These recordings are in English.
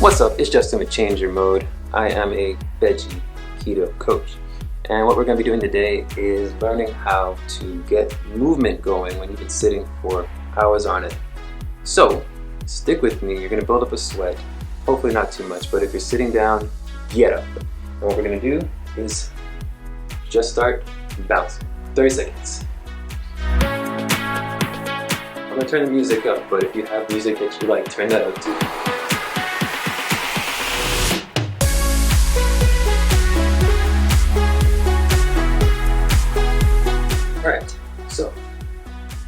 What's up? It's Justin with Change Your Mode. I am a Veggie Keto Coach. And what we're going to be doing today is learning how to get movement going when you've been sitting for hours on it. So, stick with me. You're going to build up a sweat. Hopefully not too much, but if you're sitting down, get up. And what we're going to do is just start bouncing. 30 seconds. I'm going to turn the music up, but if you have music that you like, turn that up too. Alright, so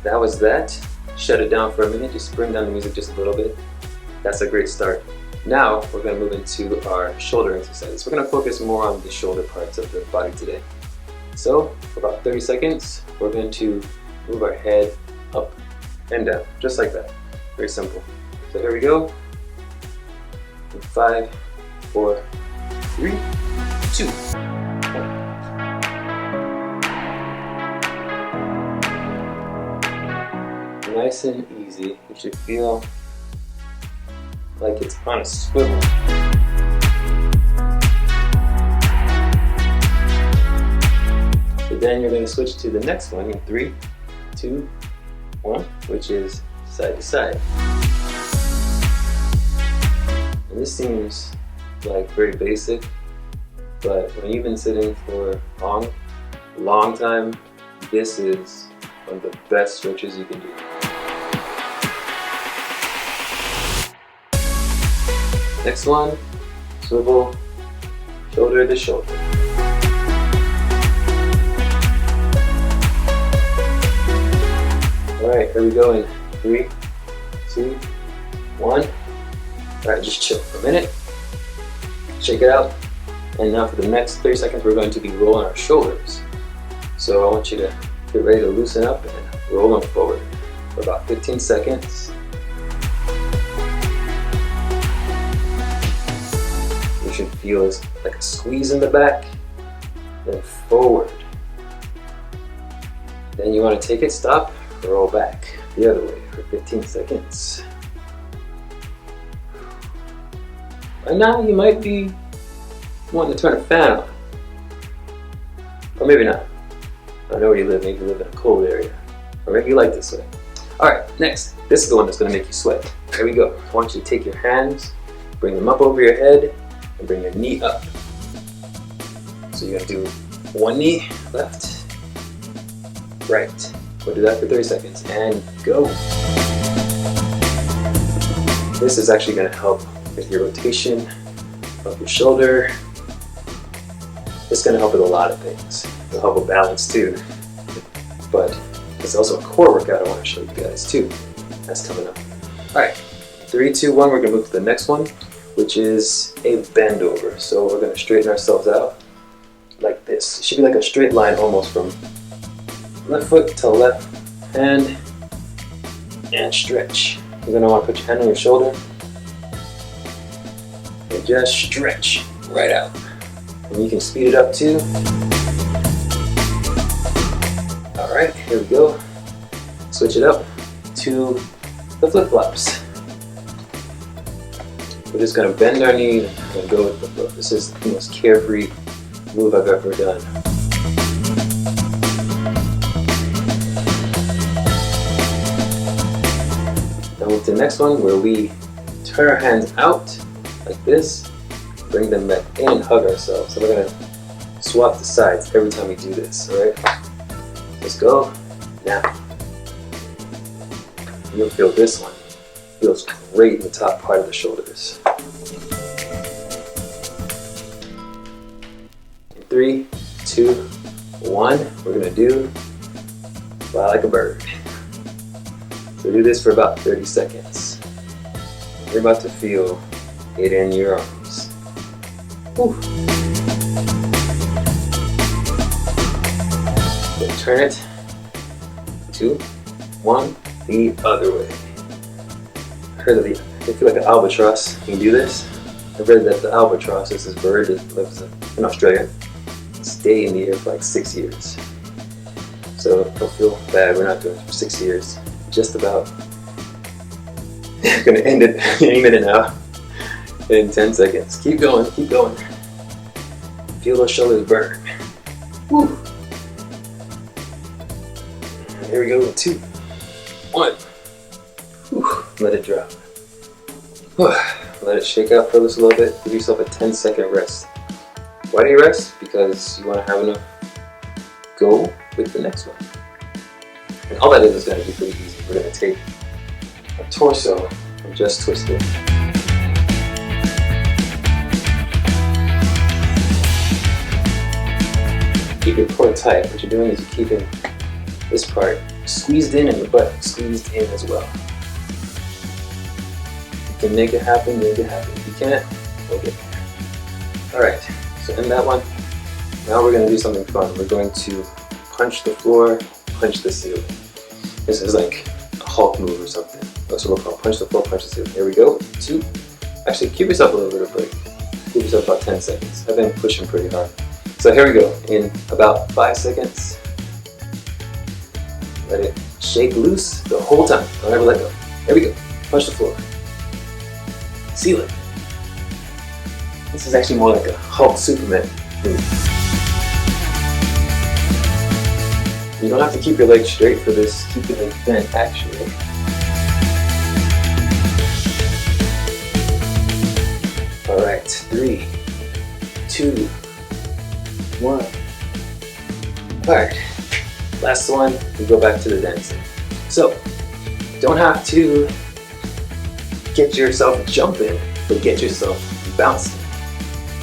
that was that. Shut it down for a minute, just bring down the music just a little bit. That's a great start. Now we're going to move into our shoulder exercises. We're going to focus more on the shoulder parts of the body today. So for about 30 seconds, we're going to move our head up and down, just like that. Very simple. So here we go. 5, 4, 3, 2, 1. Nice and easy. You should feel like it's on a swivel. But then you're going to switch to the next one in 3, 2, 1, which is side to side. And this seems like very basic, but when you've been sitting for a long time, this is one of the best stretches you can do. Next one, swivel shoulder to shoulder. Alright, here we go in 3, 2, 1. Alright, just chill for a minute. Shake it out. And now for the next 30 seconds, we're going to be rolling our shoulders. So I want you to get ready to loosen up and roll them forward for about 15 seconds. You should feel like a squeeze in the back, then forward. Then you want to take it, stop, roll back the other way for 15 seconds. Right now you might be wanting to turn a fan on, or maybe not. I know where you live. Maybe you live in a cold area, or maybe you like this way. Alright, next. This is the one that's going to make you sweat. Here we go. I want you to take your hands, bring them up over your head, and bring your knee up. So you're going to do one knee, left, right. We'll do that for 30 seconds, and go. This is actually going to help with your rotation of your shoulder. It's going to help with a lot of things. It'll help with balance too. But it's also a core workout I want to show you guys too. That's coming up. Alright, 3, 2, 1, we're going to move to the next one, which is a bend over. So we're going to straighten ourselves out like this. It should be like a straight line almost from left foot to left hand, and stretch. You're going to want to put your hand on your shoulder and just stretch right out. And you can speed it up too. Alright, here we go. Switch it up to the flip-flops. We're just going to bend our knee and go with the flip. This is the most carefree move I've ever done. Now move to the next one where we turn our hands out like this, bring them back in and hug ourselves. So we're going to swap the sides every time we do this, alright? Let's go. Now, you'll feel this one. Feels great in the top part of the shoulders. In 3, 2, 1, we're going to do fly like a bird. So do this for about 30 seconds. You're about to feel it in your arms. Whew. Then turn it 2, 1, the other way. I heard that they feel like an albatross. You can do this. I read that the albatross is this bird that lives in Australia. Stay in the air for like 6 years. So don't feel bad. We're not doing it for 6 years. Just about. Gonna end it any minute now. in 10 seconds. Keep going, keep going. Feel those shoulders burn. Woo. Here we go, 2, 1. Whew. Let it drop. Whew. Let it shake out for just a little bit. Give yourself a 10-second rest. Why do you rest? Because you want to have enough go with the next one. And all that is going to be pretty easy. We're going to take a torso and just twist it. Keep your core tight. What you're doing is you're keeping this part squeezed in and your butt squeezed in as well. If you can make it happen, make it happen. If you can't, we'll get there. Alright, so in that one, now we're going to do something fun. We're going to punch the floor, punch the ceiling. This is like a Hulk move or something. That's what we'll call punch the floor, punch the ceiling. Here we go. 2. Actually, give yourself a little bit of a break. Give yourself about 10 seconds. I've been pushing pretty hard. So here we go. In about 5 seconds, let it shake loose the whole time. Don't ever let go. Here we go. Punch the floor. Ceiling. This is actually more like a Hulk Superman move. You don't have to keep your legs straight for this. Keep your legs bent, actually. Alright, 3, 2, 1. Alright, last one, we go back to the dancing. So, don't have to get yourself jumping, but get yourself bouncing.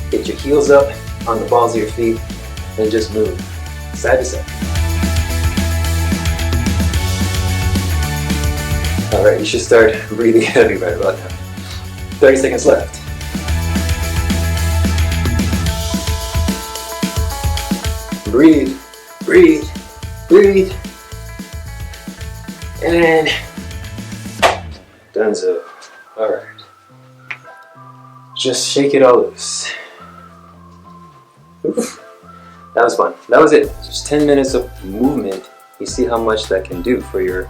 Get your heels up on the balls of your feet and just move side to side. Alright, you should start breathing heavy right about now. 30 seconds left. Breathe, breathe, breathe. And donezo. Alright. Just shake it all loose. Oof. That was fun. That was it. Just 10 minutes of movement. You see how much that can do for your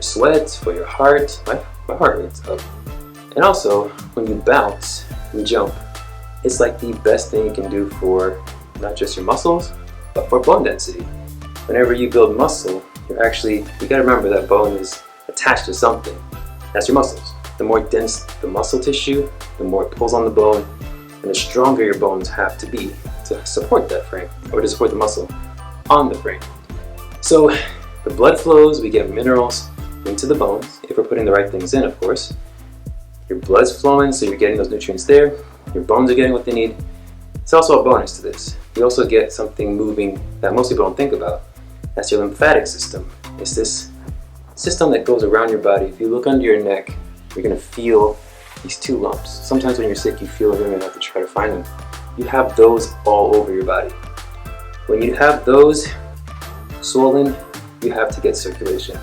sweat, for your heart. My heart rate's up. And also, when you bounce, you jump. It's like the best thing you can do for not just your muscles, but for bone density. Whenever you build muscle, you gotta remember that bone is attached to something. That's your muscles. The more dense the muscle tissue, the more it pulls on the bone, and the stronger your bones have to be to support that frame, or to support the muscle on the frame. So the blood flows, we get minerals into the bones, if we're putting the right things in, of course. Your blood's flowing, so you're getting those nutrients there. Your bones are getting what they need. It's also a bonus to this. You also get something moving that most people don't think about. That's your lymphatic system. It's this system that goes around your body. If you look under your neck, you're gonna feel these 2 lumps. Sometimes when you're sick, you feel them and have to try to find them. You have those all over your body. When you have those swollen, you have to get circulation.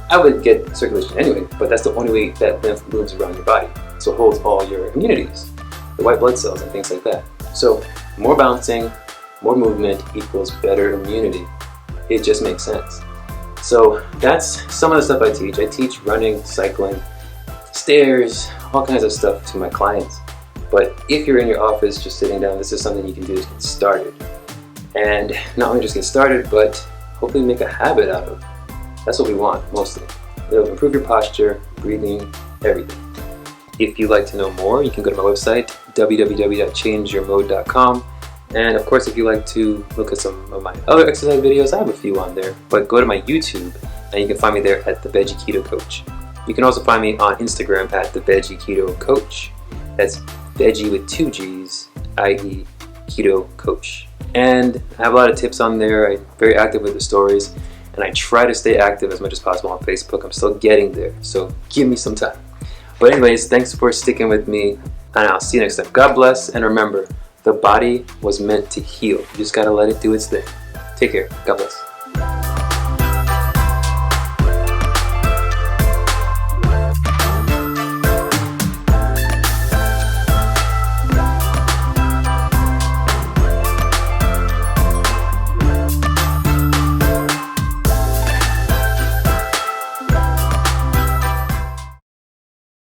I would get circulation anyway, but that's the only way that lymph moves around your body. So it holds all your immunities, the white blood cells and things like that. So more bouncing, more movement equals better immunity. It just makes sense. So that's some of the stuff I teach. I teach running, cycling, stairs, all kinds of stuff to my clients. But if you're in your office just sitting down, this is something you can do to get started. And not only just get started, but hopefully make a habit out of it. That's what we want, mostly. It'll improve your posture, breathing, everything. If you'd like to know more, you can go to my website, www.changeyourmode.com. And of course, if you'd like to look at some of my other exercise videos, I have a few on there. But go to my YouTube, and you can find me there at the Veggie Keto Coach. You can also find me on Instagram at the Veggie Keto Coach. That's veggie with 2 G's, i.e. Keto Coach. And I have a lot of tips on there. I'm very active with the stories. And I try to stay active as much as possible on Facebook. I'm still getting there, so give me some time. But anyways, thanks for sticking with me, and I'll see you next time. God bless, and remember, the body was meant to heal. You just gotta let it do its thing. Take care. God bless.